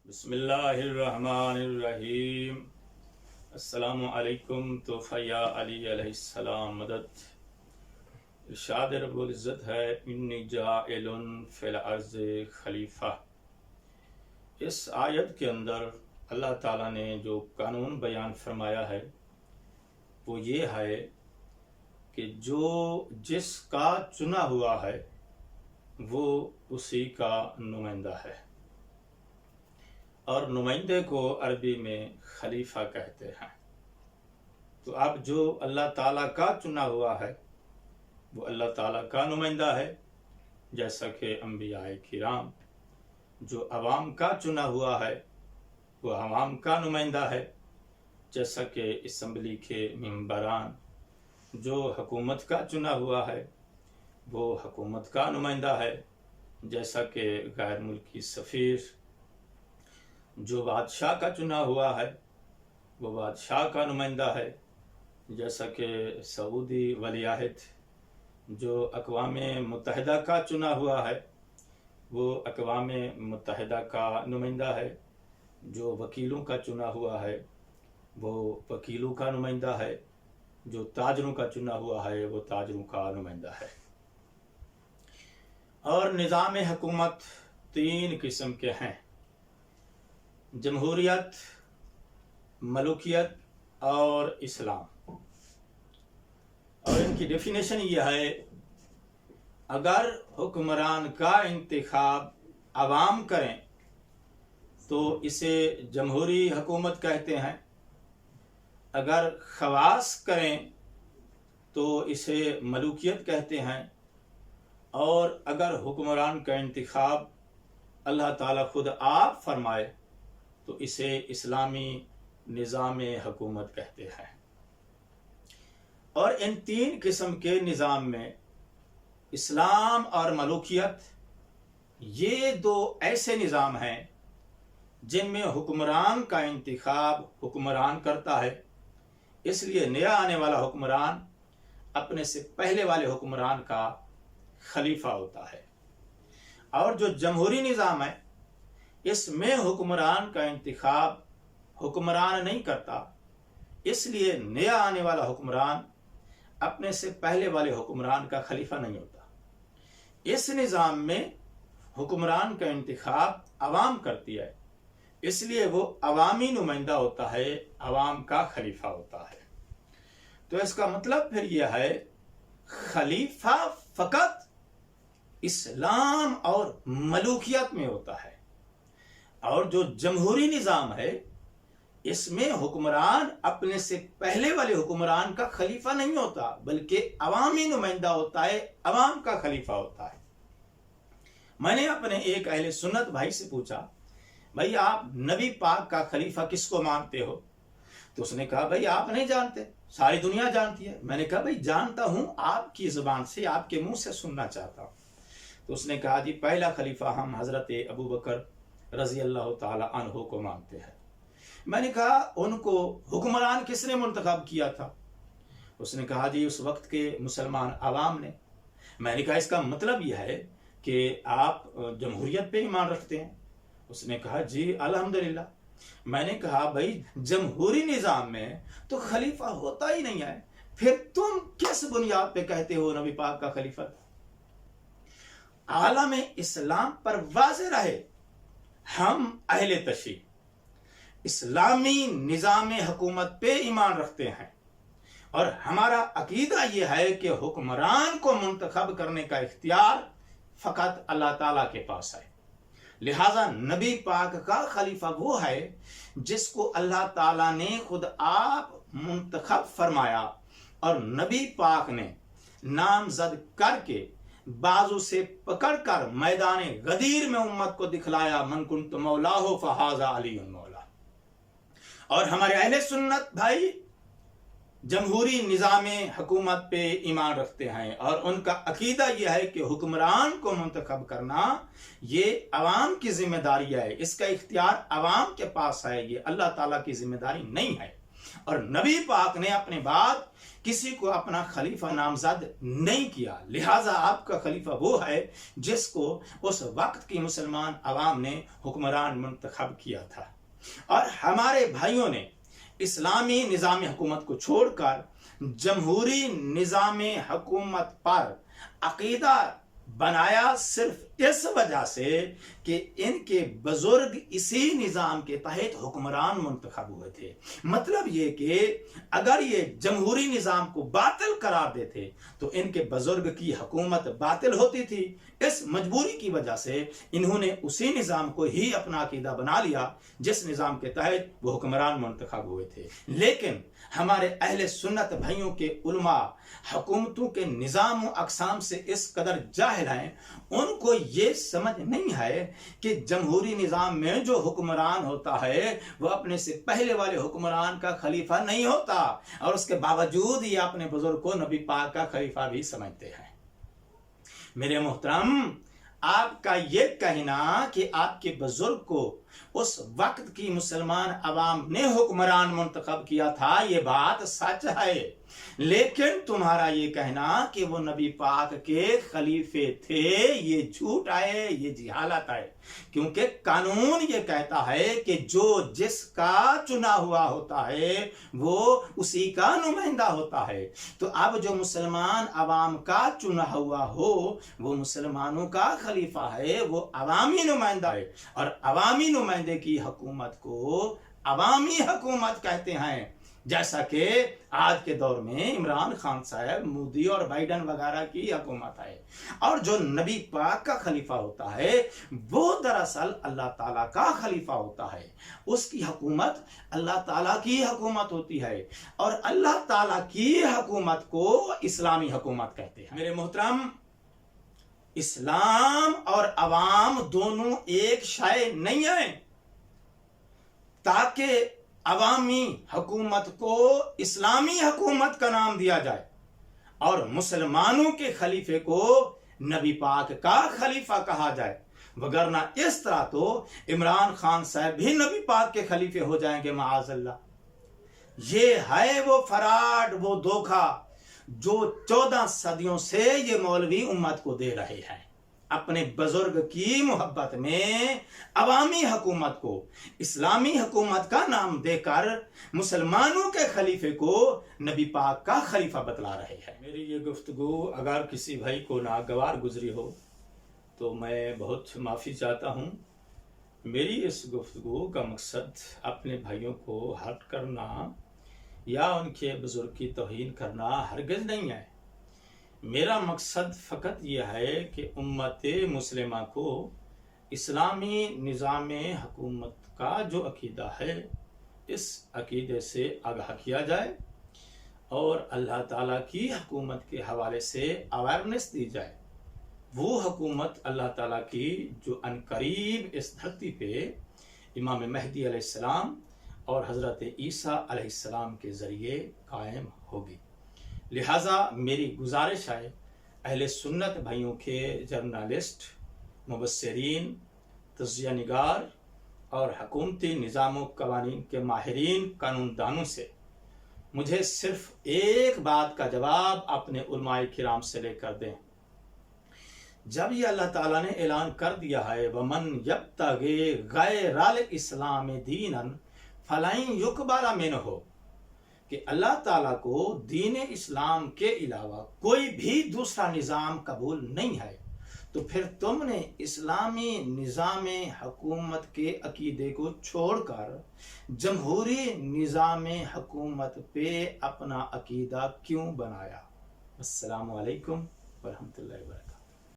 بسم اللہ الرحمن الرحیم۔ السلام علیکم۔ توفیہ علی علیہ السلام مدد۔ ارشاد رب العزت ہے انی جاعل فی الارض خلیفہ۔ اس آیت کے اندر اللہ تعالیٰ نے جو قانون بیان فرمایا ہے وہ یہ ہے کہ جو جس کا چنا ہوا ہے وہ اسی کا نمائندہ ہے، اور نمائندے کو عربی میں خلیفہ کہتے ہیں۔ تو اب جو اللہ تعالیٰ کا چنا ہوا ہے وہ اللہ تعالیٰ کا نمائندہ ہے، جیسا کہ انبیاء کرام۔ جو عوام کا چنا ہوا ہے وہ عوام کا نمائندہ ہے، جیسا کہ اسمبلی کے ممبران۔ جو حکومت کا چنا ہوا ہے وہ حکومت کا نمائندہ ہے، جیسا کہ غیر ملکی سفیر۔ جو بادشاہ کا چنا ہوا ہے وہ بادشاہ کا نمائندہ ہے، جیسا کہ سعودی ولی عہد۔ جو اقوام متحدہ کا چنا ہوا ہے وہ اقوام متحدہ کا نمائندہ ہے۔ جو وکیلوں کا چنا ہوا ہے وہ وکیلوں کا نمائندہ ہے۔ جو تاجروں کا چنا ہوا ہے وہ تاجروں کا نمائندہ ہے۔ اور نظام حکومت تین قسم کے ہیں: جمہوریت، ملوکیت اور اسلام۔ اور ان کی ڈیفینیشن یہ ہے: اگر حکمران کا انتخاب عوام کریں تو اسے جمہوری حکومت کہتے ہیں، اگر خواص کریں تو اسے ملوکیت کہتے ہیں، اور اگر حکمران کا انتخاب اللہ تعالیٰ خود آپ فرمائے تو اسے اسلامی نظام حکومت کہتے ہیں۔ اور ان تین قسم کے نظام میں اسلام اور ملوکیت یہ دو ایسے نظام ہیں جن میں حکمران کا انتخاب حکمران کرتا ہے، اس لیے نیا آنے والا حکمران اپنے سے پہلے والے حکمران کا خلیفہ ہوتا ہے۔ اور جو جمہوری نظام ہے اس میں حکمران کا انتخاب حکمران نہیں کرتا، اس لیے نیا آنے والا حکمران اپنے سے پہلے والے حکمران کا خلیفہ نہیں ہوتا۔ اس نظام میں حکمران کا انتخاب عوام کرتی ہے، اس لیے وہ عوامی نمائندہ ہوتا ہے، عوام کا خلیفہ ہوتا ہے۔ تو اس کا مطلب پھر یہ ہے خلیفہ فقط اسلام اور ملوکیت میں ہوتا ہے، اور جو جمہوری نظام ہے اس میں حکمران اپنے سے پہلے والے حکمران کا خلیفہ نہیں ہوتا بلکہ عوامی نمائندہ ہوتا ہے، عوام کا خلیفہ ہوتا ہے۔ میں نے اپنے ایک اہل سنت بھائی سے پوچھا، بھائی آپ نبی پاک کا خلیفہ کس کو مانتے ہو؟ تو اس نے کہا بھائی آپ نہیں جانتے، ساری دنیا جانتی ہے۔ میں نے کہا بھائی جانتا ہوں، آپ کی زبان سے آپ کے منہ سے سننا چاہتا ہوں۔ تو اس نے کہا جی پہلا خلیفہ ہم حضرت ابو بکر رضی اللہ تعالی عنہ کو مانتے ہیں۔ میں نے کہا ان کو حکمران کس نے منتخب کیا تھا؟ اس نے کہا جی اس وقت کے مسلمان عوام نے۔ میں نے کہا اس کا مطلب یہ ہے کہ آپ جمہوریت پہ ایمان رکھتے ہیں؟ اس نے کہا جی الحمدللہ۔ میں نے کہا بھائی جمہوری نظام میں تو خلیفہ ہوتا ہی نہیں ہے، پھر تم کس بنیاد پہ کہتے ہو نبی پاک کا خلیفہ؟ عالم اسلام پر واضح رہے ہم اہل تشیع اسلامی نظام حکومت پہ ایمان رکھتے ہیں، اور ہمارا عقیدہ یہ ہے کہ حکمران کو منتخب کرنے کا اختیار فقط اللہ تعالیٰ کے پاس ہے۔ لہذا نبی پاک کا خلیفہ وہ ہے جس کو اللہ تعالیٰ نے خود آپ منتخب فرمایا، اور نبی پاک نے نامزد کر کے بازو سے پکڑ کر میدان غدیر میں امت کو دکھلایا، من کنت مولاہ فہذا علی مولا۔ اور ہمارے اہل سنت بھائی جمہوری نظام حکومت پہ ایمان رکھتے ہیں، اور ان کا عقیدہ یہ ہے کہ حکمران کو منتخب کرنا یہ عوام کی ذمہ داری ہے، اس کا اختیار عوام کے پاس ہے، یہ اللہ تعالیٰ کی ذمہ داری نہیں ہے۔ اور نبی پاک نے اپنے بعد کسی کو اپنا خلیفہ نامزد نہیں کیا، لہٰذا آپ کا خلیفہ وہ ہے جس کو اس وقت کی مسلمان عوام نے حکمران منتخب کیا تھا۔ اور ہمارے بھائیوں نے اسلامی نظام حکومت کو چھوڑ کر جمہوری نظام حکومت پر عقیدہ بنایا، صرف اس وجہ سے کہ ان کے بزرگ اسی نظام کے تحت حکمران منتخب ہوئے تھے۔ مطلب یہ کہ اگر یہ جمہوری نظام کو باطل قرار دیتے تو ان کے بزرگ کی حکومت باطل ہوتی تھی۔ اس مجبوری کی وجہ سے انہوں نے اسی نظام کو ہی اپنا عقیدہ بنا لیا جس نظام کے تحت وہ حکمران منتخب ہوئے تھے۔ لیکن ہمارے اہل سنت بھائیوں کے علماء حکومتوں کے نظام و اقسام سے اس قدر جاہل ہیں، ان کو یہ سمجھ نہیں ہے کہ جمہوری نظام میں جو حکمران ہوتا ہے وہ اپنے سے پہلے والے حکمران کا خلیفہ نہیں ہوتا، اور اس کے باوجود یہ اپنے بزرگ کو نبی پاک کا خلیفہ بھی سمجھتے ہیں۔ میرے محترم، آپ کا یہ کہنا کہ آپ کے بزرگ کو اس وقت کی مسلمان عوام نے حکمران منتخب کیا تھا، یہ بات سچ ہے، لیکن تمہارا یہ کہنا کہ وہ نبی پاک کے خلیفے تھے یہ جھوٹ ہے، یہ جہالت ہے، کیونکہ قانون یہ کہتا ہے کہ جو جس کا چنا ہوا ہوتا ہے وہ اسی کا نمائندہ ہوتا ہے۔ تو اب جو مسلمان عوام کا چنا ہوا ہو وہ مسلمانوں کا خلیفہ ہے، وہ عوامی نمائندہ ہے، اور عوامی نمائندے کی حکومت کو عوامی حکومت کہتے ہیں، جیسا کہ آج کے دور میں عمران خان صاحب، مودی اور بائیڈن وغیرہ کی حکومت ہے۔ اور جو نبی پاک کا خلیفہ ہوتا ہے وہ دراصل اللہ تعالیٰ کا خلیفہ ہوتا ہے، اس کی حکومت اللہ تعالیٰ کی حکومت ہوتی ہے، اور اللہ تعالیٰ کی حکومت کو اسلامی حکومت کہتے ہیں۔ میرے محترم، اسلام اور عوام دونوں ایک شے نہیں ہیں، تاکہ عوامی حکومت کو اسلامی حکومت کا نام دیا جائے اور مسلمانوں کے خلیفے کو نبی پاک کا خلیفہ کہا جائے، وگرنہ اس طرح تو عمران خان صاحب بھی نبی پاک کے خلیفے ہو جائیں گے معاذ اللہ۔ یہ ہے وہ فراڈ، وہ دھوکہ جو 14 صدیوں سے یہ مولوی امت کو دے رہے ہیں، اپنے بزرگ کی محبت میں عوامی حکومت کو اسلامی حکومت کا نام دے کر مسلمانوں کے خلیفے کو نبی پاک کا خلیفہ بتلا رہے ہیں۔ میری یہ گفتگو اگر کسی بھائی کو ناگوار گزری ہو تو میں بہت معافی چاہتا ہوں۔ میری اس گفتگو کا مقصد اپنے بھائیوں کو ہرٹ کرنا یا ان کے بزرگ کی توہین کرنا ہرگز نہیں ہے۔ میرا مقصد فقط یہ ہے کہ امت مسلمہ کو اسلامی نظام حکومت کا جو عقیدہ ہے اس عقیدے سے آگاہ کیا جائے اور اللہ تعالیٰ کی حکومت کے حوالے سے اویئرنیس دی جائے۔ وہ حکومت اللہ تعالیٰ کی جو عنقریب اس دھرتی پہ امام مہدی علیہ السلام اور حضرت عیسیٰ علیہ السلام کے ذریعے قائم ہوگی۔ لہٰذا میری گزارش ہے اہل سنت بھائیوں کے جرنالسٹ، مبصرین، تجزیہ نگار اور حکومتی نظام و قوانین کے ماہرین قانون دانوں سے مجھے صرف ایک بات کا جواب اپنے علماء کرام سے لے کر دیں۔ جب یہ اللہ تعالیٰ نے اعلان کر دیا ہے وَمَنْ يَبْتَغِ غَيْرَ الْإِسْلَامِ دِينًا فَلَنْ يُقْبَلَ مِنْهُ، کہ اللہ تعالیٰ کو دین اسلام کے علاوہ کوئی بھی دوسرا نظام قبول نہیں ہے، تو پھر تم نے اسلامی نظام حکومت کے عقیدے کو چھوڑ کر جمہوری نظام حکومت پہ اپنا عقیدہ کیوں بنایا؟ السلام علیکم ورحمۃ اللہ وبرکاتہ۔